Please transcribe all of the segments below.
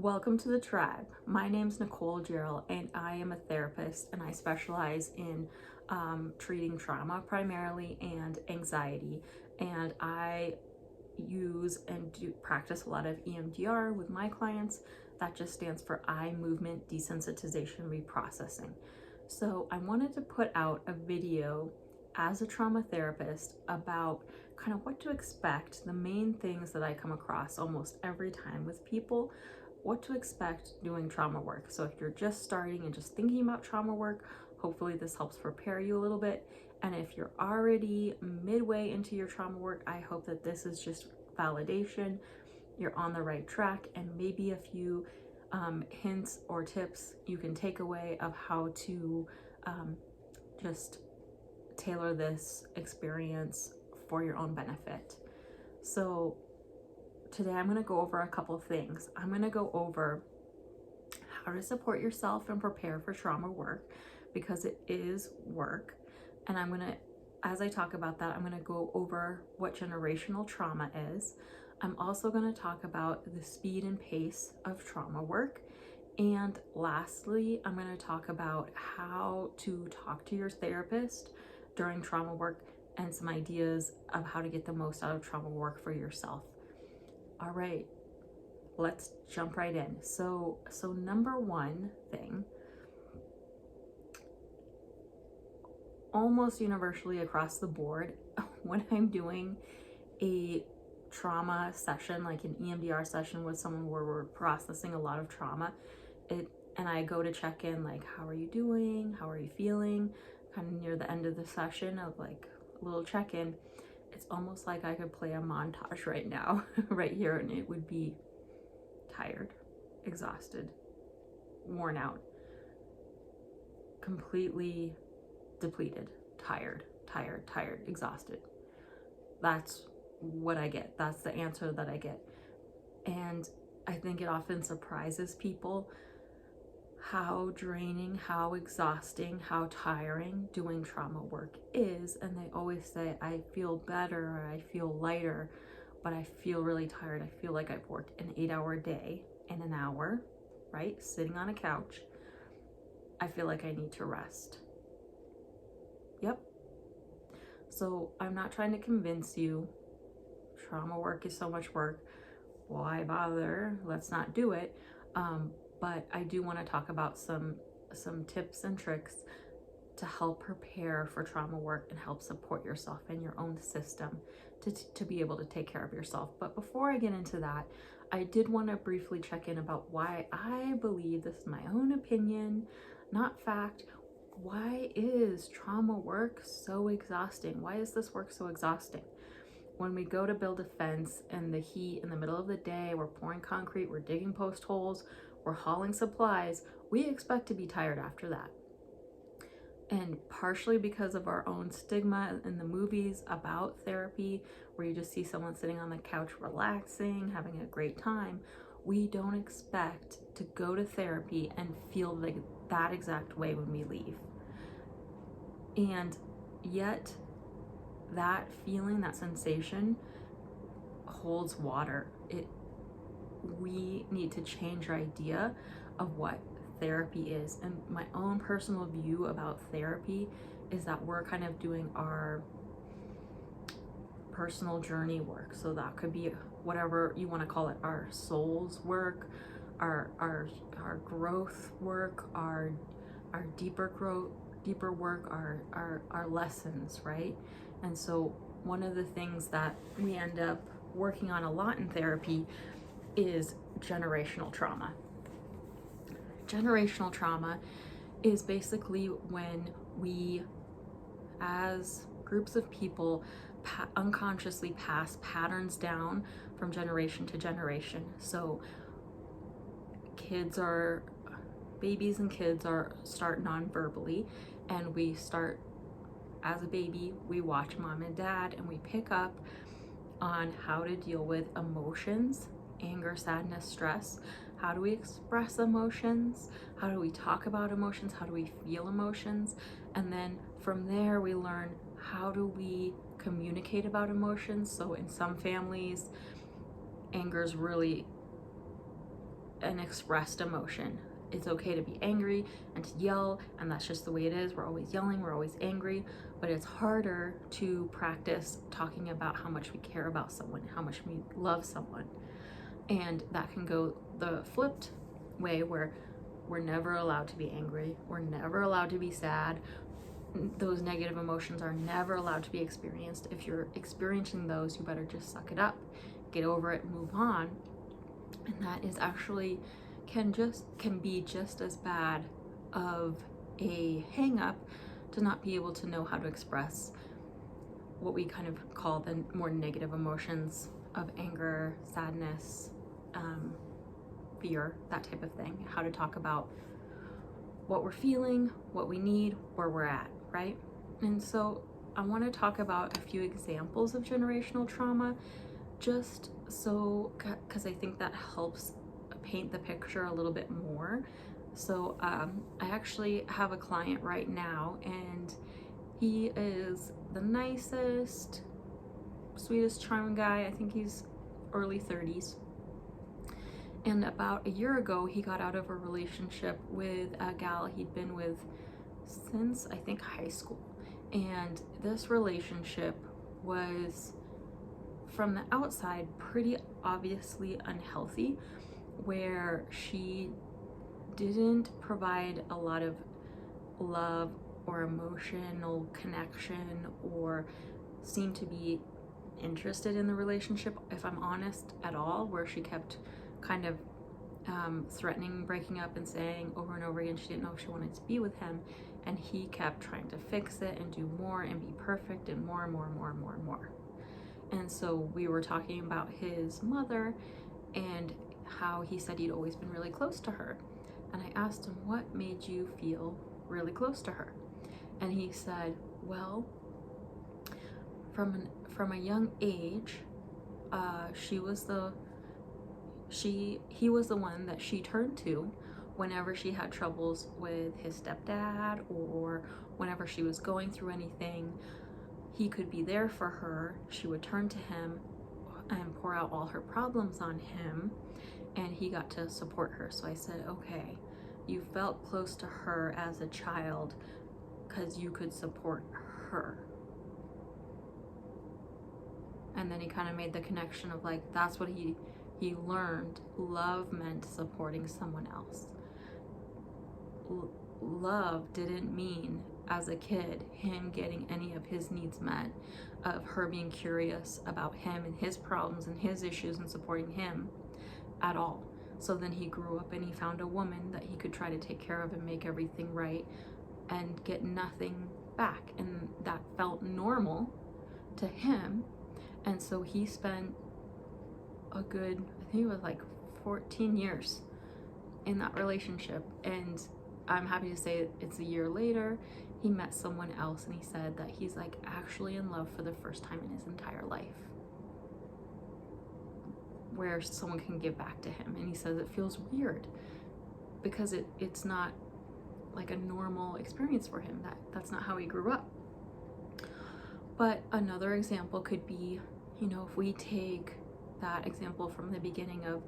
Welcome to the tribe. My name's Nicole Gerald and I am a therapist and I specialize in treating trauma primarily and anxiety. And I use and do practice a lot of EMDR with my clients. That just stands for eye movement desensitization reprocessing. So I wanted to put out a video as a trauma therapist about kind of what to expect, the main things that I come across almost every time with people, what to expect doing trauma work. So if you're just starting and just thinking about trauma work, hopefully this helps prepare you a little bit. And if you're already midway into your trauma work, I hope that this is just validation. You're on the right track, and maybe a few hints or tips you can take away of how to just tailor this experience for your own benefit. So today I'm going to go over a couple things. I'm going to go over how to support yourself and prepare for trauma work, because it is work. And I'm going to, as I talk about that, I'm going to go over what generational trauma is. I'm also going to talk about the speed and pace of trauma work. And lastly, I'm going to talk about how to talk to your therapist during trauma work and some ideas of how to get the most out of trauma work for yourself. All right, let's jump right in. So number one thing, almost universally across the board, when I'm doing a trauma session, like an EMDR session with someone where we're processing a lot of trauma, and I go to check in, like, how are you doing? How are you feeling? Kind of near the end of the session of like a little check-in. It's almost like I could play a montage right now, right here, and it would be tired, exhausted, worn out, completely depleted, tired, exhausted. That's what I get. That's the answer that I get. And I think it often surprises people how draining, how exhausting, how tiring doing trauma work is. And they always say, I feel better, or I feel lighter, but I feel really tired. I feel like I've worked an 8-hour day in an hour, right? Sitting on a couch. I feel like I need to rest. Yep. So I'm not trying to convince you trauma work is so much work. Why bother? Let's not do it. But I do want to talk about some tips and tricks to help prepare for trauma work and help support yourself and your own system to be able to take care of yourself. But before I get into that, I did want to briefly check in about why I believe, this is my own opinion, not fact, why is trauma work so exhausting? Why is this work so exhausting? When we go to build a fence in the heat in the middle of the day, we're pouring concrete, we're digging post holes, we're hauling supplies, we expect to be tired after that. And partially because of our own stigma in the movies about therapy, where you just see someone sitting on the couch relaxing, having a great time, we don't expect to go to therapy and feel like that exact way when we leave. And yet that feeling, that sensation holds water. We need to change our idea of what therapy is. And my own personal view about therapy is that we're kind of doing our personal journey work. So that could be whatever you want to call it, our soul's work, our growth work, our deeper work, our lessons, right? And so one of the things that we end up working on a lot in therapy is generational trauma. Generational trauma is basically when we, as groups of people, unconsciously pass patterns down from generation to generation. So babies and kids start non-verbally, and we start, as a baby, we watch mom and dad, and we pick up on how to deal with emotions, anger, sadness, stress. How do we express emotions? How do we talk about emotions? How do we feel emotions? And then from there, we learn how do we communicate about emotions. So in some families, anger is really an expressed emotion. It's okay to be angry and to yell, and that's just the way it is. We're always yelling, we're always angry, but it's harder to practice talking about how much we care about someone, how much we love someone. And that can go the flipped way, where we're never allowed to be angry, we're never allowed to be sad. Those negative emotions are never allowed to be experienced. If you're experiencing those, you better just suck it up, get over it, move on. And that is actually can be just as bad of a hang up to not be able to know how to express what we kind of call the more negative emotions of anger, sadness, fear, that type of thing. How to talk about what we're feeling, what we need, where we're at, right? And so I want to talk about a few examples of generational trauma, just so, because I think that helps paint the picture a little bit more. So I actually have a client right now, and he is the nicest, sweetest, charming guy. I think he's early 30s. And about a year ago, he got out of a relationship with a gal he'd been with since, I think, high school. And this relationship was, from the outside, pretty obviously unhealthy, where she didn't provide a lot of love or emotional connection or seem to be interested in the relationship, if I'm honest, at all, where she kept kind of threatening breaking up and saying over and over again she didn't know if she wanted to be with him, and he kept trying to fix it and do more and be perfect and more and more and more and more and more. And so we were talking about his mother and how he said he'd always been really close to her. And I asked him, what made you feel really close to her? And he said, well, from a young age, he was the one that she turned to whenever she had troubles with his stepdad, or whenever she was going through anything. He could be there for her. She would turn to him and pour out all her problems on him, and he got to support her. So I said, okay, you felt close to her as a child because you could support her. And then he kind of made the connection of, like, that's what he learned. Love meant supporting someone else. Love didn't mean, as a kid, him getting any of his needs met, of her being curious about him and his problems and his issues and supporting him at all. So then he grew up and he found a woman that he could try to take care of and make everything right and get nothing back. And that felt normal to him. And so he spent a good, I think it was like 14 years in that relationship. And I'm happy to say it's a year later, he met someone else, and he said that he's like actually in love for the first time in his entire life, where someone can give back to him. And he says it feels weird because it's not like a normal experience for him. That's not how he grew up. But another example could be, if we take that example from the beginning of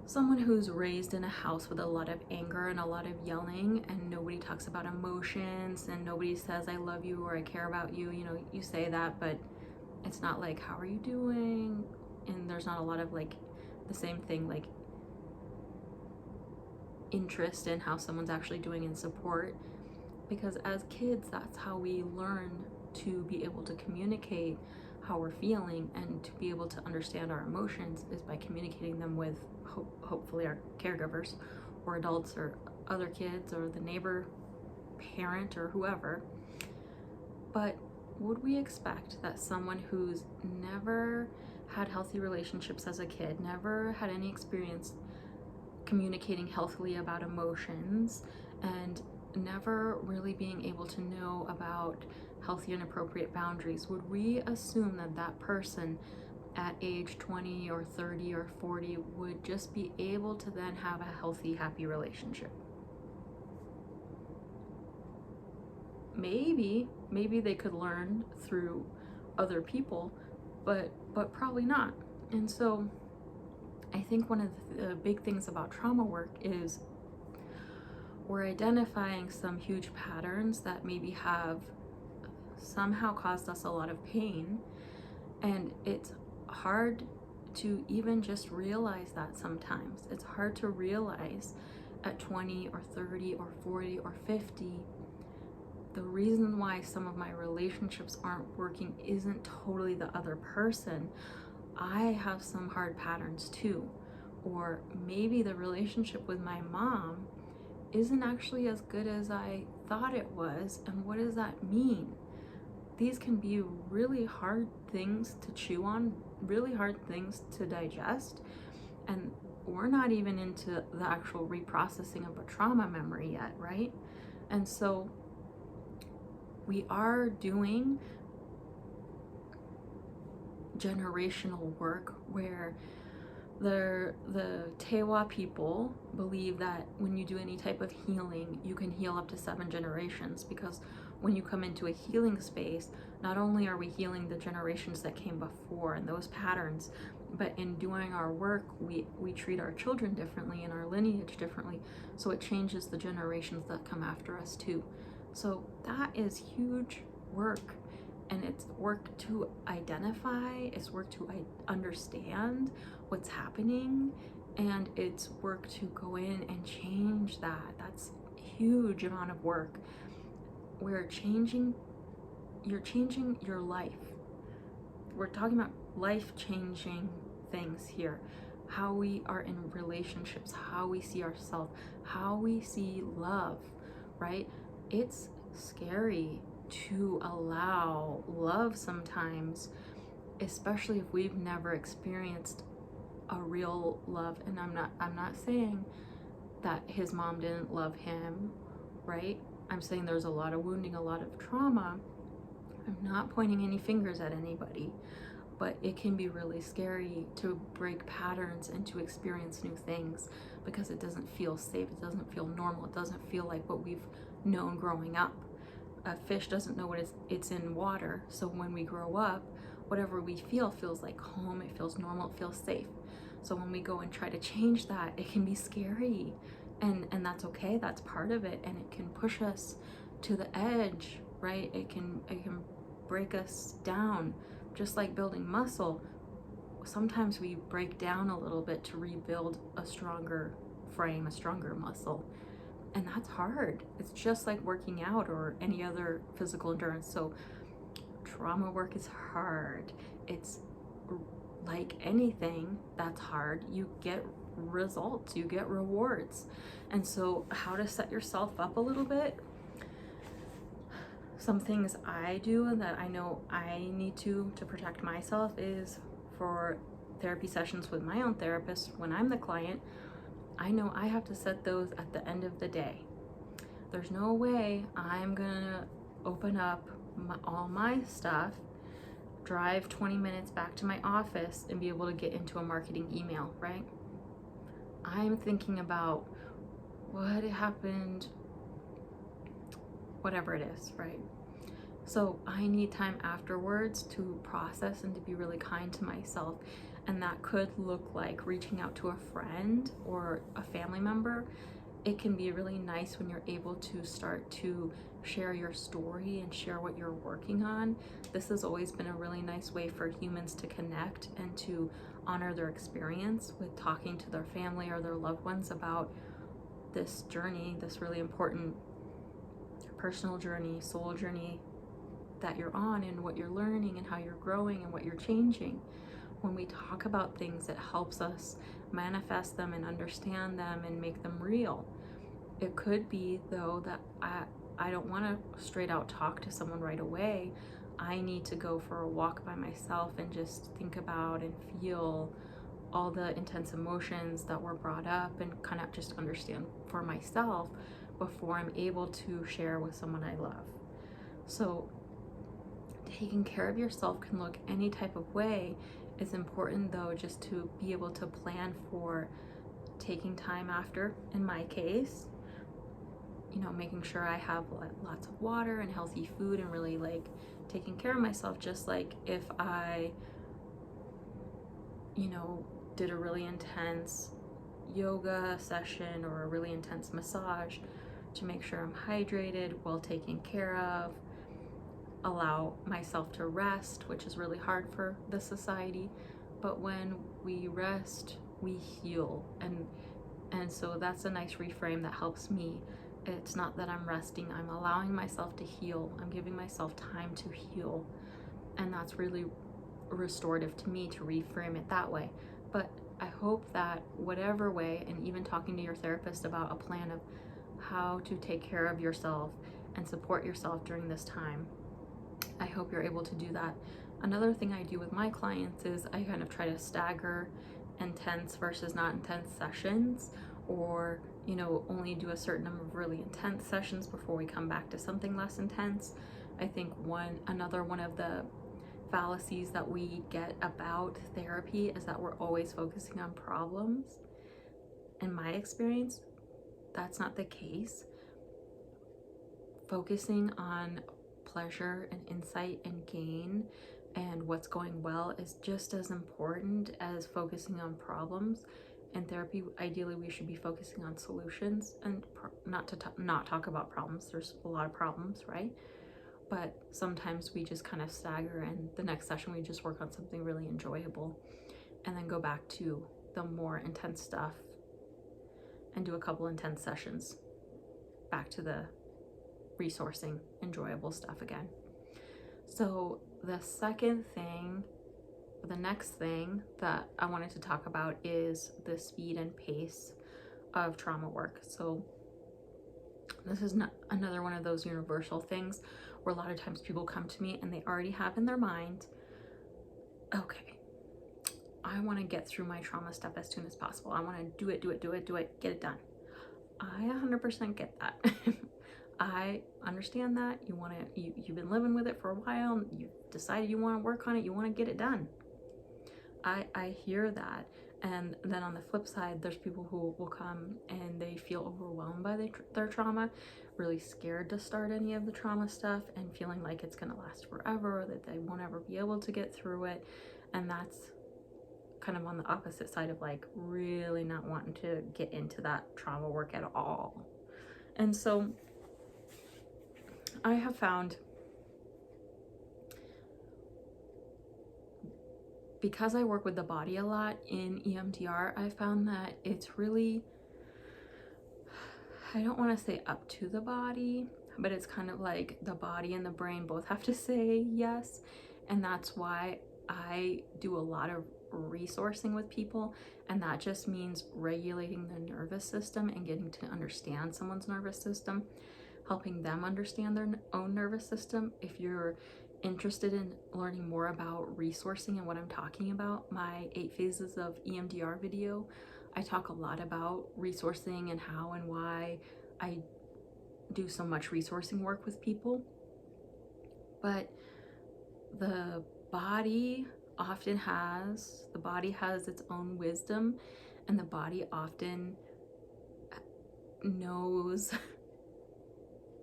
someone who's raised in a house with a lot of anger and a lot of yelling, and nobody talks about emotions, and nobody says I love you or I care about you. You say that, but it's not like, how are you doing? And there's not a lot of, like, the same thing, like interest in how someone's actually doing and support. Because as kids, that's how we learn to be able to communicate how we're feeling and to be able to understand our emotions, is by communicating them with hopefully our caregivers or adults or other kids or the neighbor, parent, or whoever. But would we expect that someone who's never had healthy relationships as a kid, never had any experience communicating healthily about emotions, and never really being able to know about healthy and appropriate boundaries, would we assume that that person at age 20 or 30 or 40 would just be able to then have a healthy, happy relationship? Maybe they could learn through other people, but probably not. And so I think one of the big things about trauma work is we're identifying some huge patterns that maybe have somehow caused us a lot of pain, and it's hard to even just realize that sometimes. It's hard to realize at 20 or 30 or 40 or 50, the reason why some of my relationships aren't working isn't totally the other person. I have some hard patterns too. Or maybe the relationship with my mom isn't actually as good as I thought it was. And what does that mean? These can be really hard things to chew on, really hard things to digest. And we're not even into the actual reprocessing of a trauma memory yet, right? And so we are doing generational work where the Tewa people believe that when you do any type of healing, you can heal up to 7 generations, because when you come into a healing space, not only are we healing the generations that came before and those patterns, but in doing our work, we treat our children differently and our lineage differently, so it changes the generations that come after us too. So that is huge work, and it's work to identify, it's work to understand what's happening, and it's work to go in and change that. That's a huge amount of work. You're changing your life. We're talking about life-changing things here. How we are in relationships, how we see ourselves, how we see love, right? It's scary to allow love sometimes, especially if we've never experienced a real love. And I'm not saying that his mom didn't love him, right? I'm saying there's a lot of wounding, a lot of trauma. I'm not pointing any fingers at anybody, but it can be really scary to break patterns and to experience new things, because it doesn't feel safe, it doesn't feel normal, it doesn't feel like what we've known growing up. A fish doesn't know what it's in water, so when we grow up, whatever we feel feels like home, it feels normal, it feels safe. So when we go and try to change that, it can be scary, and that's okay, that's part of it, and it can push us to the edge, right? It can break us down, just like building muscle. Sometimes we break down a little bit to rebuild a stronger frame, a stronger muscle, and that's hard. It's just like working out or any other physical endurance. So trauma work is hard. It's like anything that's hard, you get results, you get rewards. And so how to set yourself up a little bit, some things I do that I know I need to protect myself is for therapy sessions with my own therapist. When I'm the client, I know I have to set those at the end of the day. There's no way I'm gonna open up all my stuff, drive 20 minutes back to my office, and be able to get into a marketing email, right? I'm thinking about what happened, whatever it is, right? So I need time afterwards to process and to be really kind to myself. And that could look like reaching out to a friend or a family member. It can be really nice when you're able to start to share your story and share what you're working on. This has always been a really nice way for humans to connect and to honor their experience with talking to their family or their loved ones about this journey, this really important personal journey, soul journey that you're on, and what you're learning and how you're growing and what you're changing. When we talk about things, it helps us manifest them and understand them and make them real. It could be, though, that I don't want to straight out talk to someone right away. I need to go for a walk by myself and just think about and feel all the intense emotions that were brought up and kind of just understand for myself before I'm able to share with someone I love. So taking care of yourself can look any type of way. It's important, though, just to be able to plan for taking time after. In my case, making sure I have lots of water and healthy food and really taking care of myself, just like if I did a really intense yoga session or a really intense massage to make sure I'm hydrated, well taken care of, allow myself to rest, which is really hard for the society. But when we rest, we heal. And so that's a nice reframe that helps me. It's not that I'm resting, I'm allowing myself to heal. I'm giving myself time to heal. And that's really restorative to me to reframe it that way. But I hope that whatever way, and even talking to your therapist about a plan of how to take care of yourself and support yourself during this time, I hope you're able to do that. Another thing I do with my clients is I kind of try to stagger intense versus not intense sessions, or only do a certain number of really intense sessions before we come back to something less intense. I think another one of the fallacies that we get about therapy is that we're always focusing on problems. In my experience, that's not the case. Focusing on pleasure and insight and gain and what's going well is just as important as focusing on problems. In therapy, ideally, we should be focusing on solutions and not talk about problems. There's a lot of problems, right? But sometimes we just kind of stagger, and the next session we just work on something really enjoyable and then go back to the more intense stuff and do a couple intense sessions, back to the resourcing, enjoyable stuff again. So the next thing that I wanted to talk about is the speed and pace of trauma work. So this is another one of those universal things where a lot of times people come to me and they already have in their mind, okay, I want to get through my trauma stuff as soon as possible. I want to do it, get it done. I 100% get that. I understand that. You've been living with it for a while, you decided you want to work on it, you want to get it done. I hear that. And then on the flip side, there's people who will come and they feel overwhelmed by their trauma, really scared to start any of the trauma stuff and feeling like it's going to last forever, that they won't ever be able to get through it. And that's kind of on the opposite side of like really not wanting to get into that trauma work at all. And so I have found, because I work with the body a lot in EMDR, I found that it's really, I don't want to say up to the body, but it's kind of like the body and the brain both have to say yes. And that's why I do a lot of resourcing with people. And that just means regulating the nervous system and getting to understand someone's nervous system, helping them understand their own nervous system. If you're interested in learning more about resourcing and what I'm talking about, my 8 phases of EMDR video, I talk a lot about resourcing and how and why I do so much resourcing work with people. But the body has its own wisdom, and the body often knows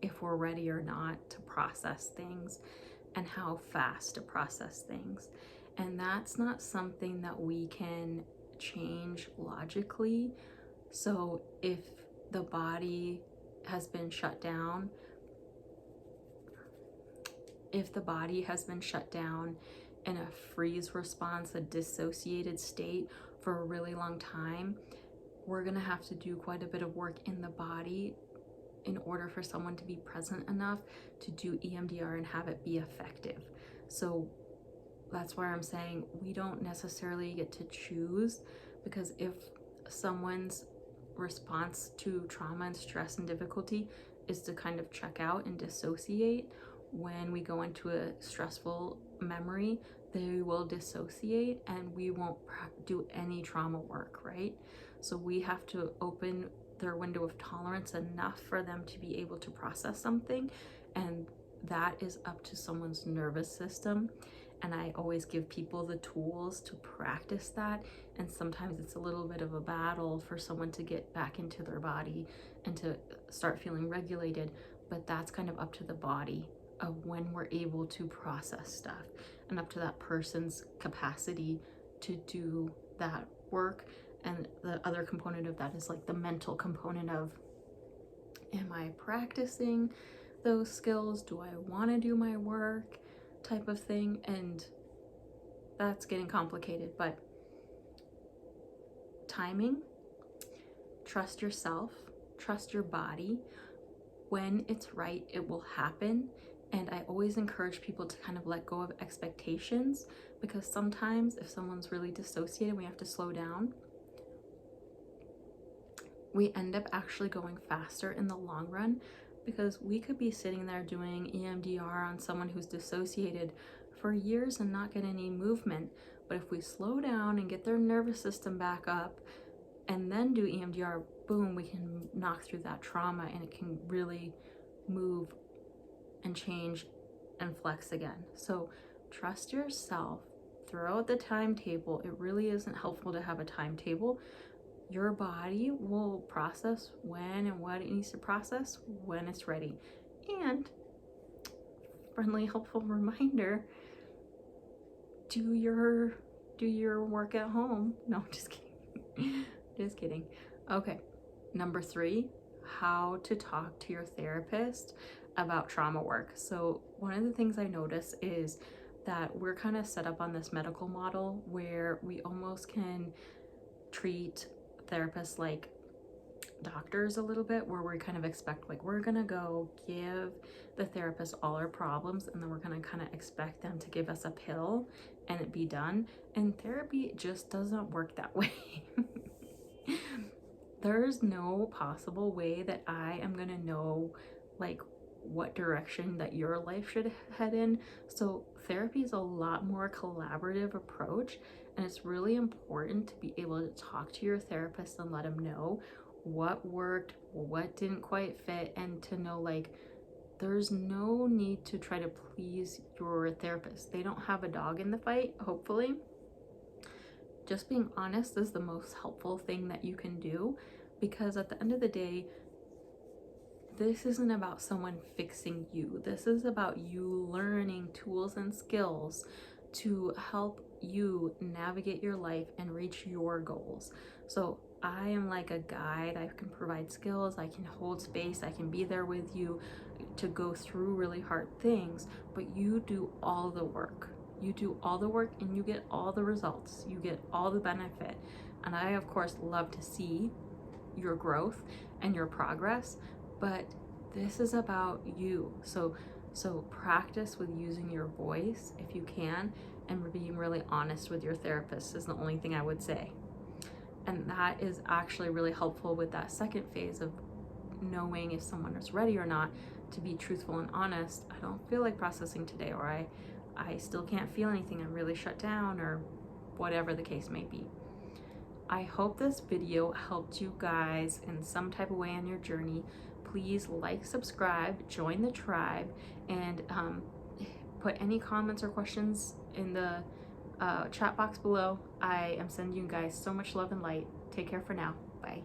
if we're ready or not to process things and how fast to process things. And that's not something that we can change logically. So if the body has been shut down, in a freeze response, a dissociated state for a really long time, we're gonna have to do quite a bit of work in the body in order for someone to be present enough to do EMDR and have it be effective. So that's why I'm saying we don't necessarily get to choose, because if someone's response to trauma and stress and difficulty is to kind of check out and dissociate, when we go into a stressful memory, they will dissociate and we won't do any trauma work, right? So we have to open their window of tolerance enough for them to be able to process something, and that is up to someone's nervous system. And I always give people the tools to practice that, and sometimes it's a little bit of a battle for someone to get back into their body and to start feeling regulated, but that's kind of up to the body of when we're able to process stuff, and up to that person's capacity to do that work, and the other component of that is like the mental component of, am I practicing those skills? Do I want to do my work? Type of thing. And that's getting complicated, but timing, trust yourself, trust your body. When it's right, it will happen. And I always encourage people to kind of let go of expectations, because sometimes if someone's really dissociated, we have to slow down. We end up actually going faster in the long run, because we could be sitting there doing EMDR on someone who's dissociated for years and not get any movement. But if we slow down and get their nervous system back up and then do EMDR, boom, we can knock through that trauma, and it can really move and change and flex again. So trust yourself, throw out the timetable. It really isn't helpful to have a timetable. Your body will process when and what it needs to process when it's ready. And friendly, helpful reminder, do your work at home. No, I'm just kidding. Just kidding. Okay, number 3, how to talk to your therapist about trauma work. So one of the things I notice is that we're kind of set up on this medical model where we almost can treat therapists like doctors a little bit, where we kind of expect, like, we're gonna go give the therapist all our problems, and then we're gonna kind of expect them to give us a pill and it be done. And therapy just doesn't work that way. There's no possible way that I am gonna know like what direction that your life should head in. So therapy is a lot more collaborative approach, and it's really important to be able to talk to your therapist and let them know what worked, what didn't quite fit, and to know, like, there's no need to try to please your therapist. They don't have a dog in the fight, hopefully. Just being honest is the most helpful thing that you can do, because at the end of the day, this isn't about someone fixing you. This is about you learning tools and skills to help you navigate your life and reach your goals. So I am like a guide. I can provide skills, I can hold space, I can be there with you to go through really hard things, but you do all the work. You do all the work and you get all the results. You get all the benefit. And I, of course, love to see your growth and your progress, but this is about you. So practice with using your voice if you can, and being really honest with your therapist is the only thing I would say. And that is actually really helpful with that second phase of knowing if someone is ready or not, to be truthful and honest. I don't feel like processing today, or I still can't feel anything, I'm really shut down, or whatever the case may be. I hope this video helped you guys in some type of way on your journey. Please like, subscribe, join the tribe, and put any comments or questions in the chat box below. I am sending you guys so much love and light. Take care for now. Bye.